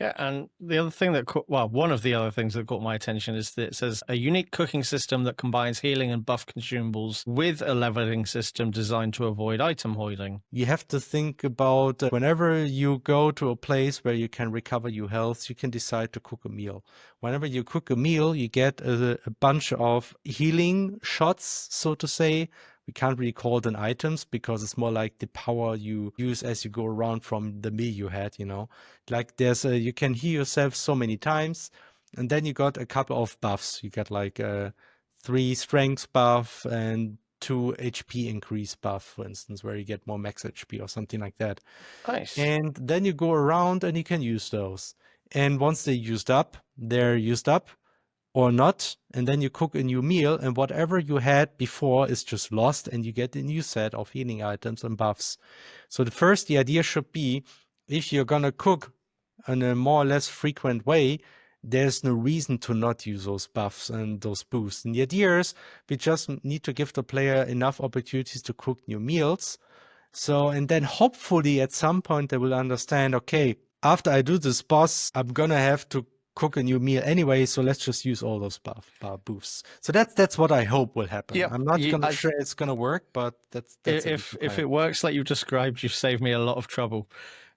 Yeah, and the other thing that one of the other things that caught my attention is that it says a unique cooking system that combines healing and buff consumables with a leveling system designed to avoid item hoarding. You have to think about whenever you go to a place where you can recover your health, you can decide to cook a meal. Whenever you cook a meal, you get a bunch of healing shots, so to say. We can't really call them items because it's more like the power you use as you go around from the meal you had, you know. Like you can heal yourself so many times, and then you got a couple of buffs. You get like a 3 strength buff and 2 HP increase buff, for instance, where you get more max HP or something like that. Nice. And then you go around and you can use those. And once they're used up or not, and then you cook a new meal, and whatever you had before is just lost, and you get a new set of healing items and buffs. So the idea should be, if you're gonna cook in a more or less frequent way, there's no reason to not use those buffs and those boosts. And the idea is we just need to give the player enough opportunities to cook new meals. So, and then hopefully at some point they will understand, okay, after I do this boss, I'm gonna have to cook a new meal anyway, so let's just use all those boosts. So that's what I hope will happen. Yep. I'm not gonna sure it's gonna work, but that's If it works like you've described, you've saved me a lot of trouble.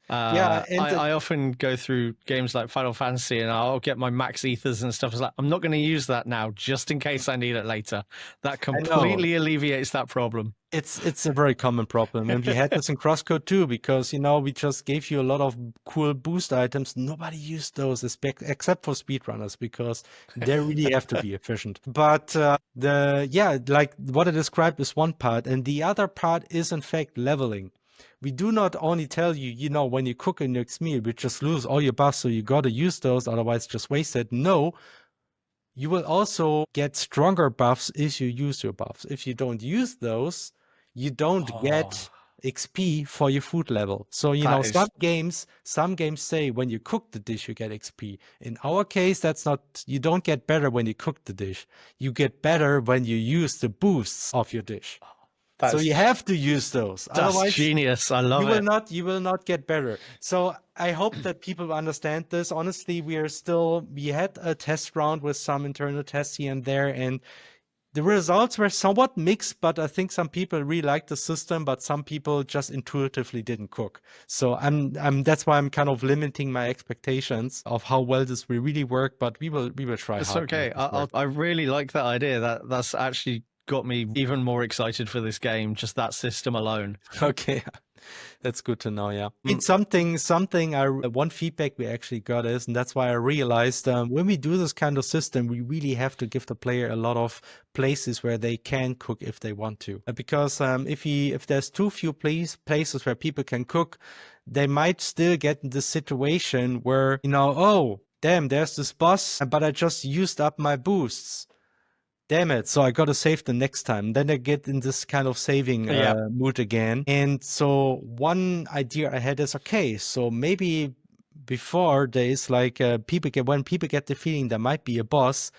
yeah. And I often go through games like Final Fantasy and I'll get my max ethers and stuff. It's like, I'm not going to use that now just in case I need it later. That completely alleviates that problem. It's a very common problem, and we had this in CrossCode too, because we just gave you a lot of cool boost items. Nobody used those except for speedrunners, because they really have to be efficient. But like what I described is one part, and the other part is in fact leveling. We do not only tell you, when you cook a next meal, we just lose all your buffs, so you gotta use those, otherwise just waste it. No, you will also get stronger buffs if you use your buffs. If you don't use those, you don't get XP for your food level. So, some games say when you cook the dish, you get XP. In our case, you don't get better when you cook the dish. You get better when you use the boosts of your dish. So you have to use those. Otherwise, genius. I love it. You will not get better. So I hope that people understand this. Honestly, we had a test round with some internal tests here and there, and the results were somewhat mixed, but I think some people really liked the system, but some people just intuitively didn't cook. So that's why I'm kind of limiting my expectations of how well this will really work, but we will try. It's okay. I really like that idea. That's actually got me even more excited for this game, just that system alone. Okay. That's good to know, yeah. It's one feedback we actually got is, and that's why I realized when we do this kind of system, we really have to give the player a lot of places where they can cook if they want to. Because if there's too few places where people can cook, they might still get in this situation where, oh, damn, there's this boss, but I just used up my boosts. Damn it, so I gotta save the next time. Then I get in this kind of saving mood again. And so one idea I had is, okay, so maybe before days, like when people get the feeling there might be a boss,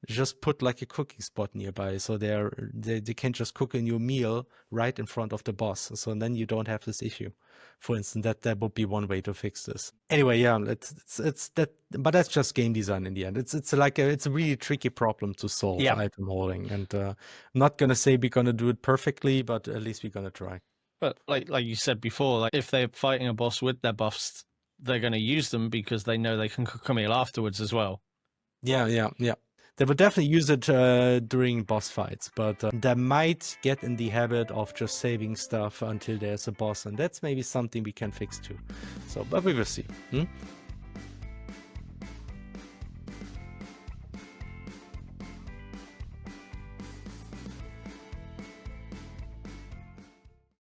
just put like a cooking spot nearby, so they can just cook a new meal right in front of the boss. So then you don't have this issue. For instance, that would be one way to fix this. Anyway, yeah, it's that, but that's just game design in the end. It's a really tricky problem to solve, item hoarding, and I'm not gonna say we're gonna do it perfectly, but at least we're gonna try. But like you said before, like if they're fighting a boss with their buffs, they're going to use them because they know they can cook a meal afterwards as well. Yeah. They would definitely use it during boss fights, but they might get in the habit of just saving stuff until there's a boss, and that's maybe something we can fix too. So, but we will see.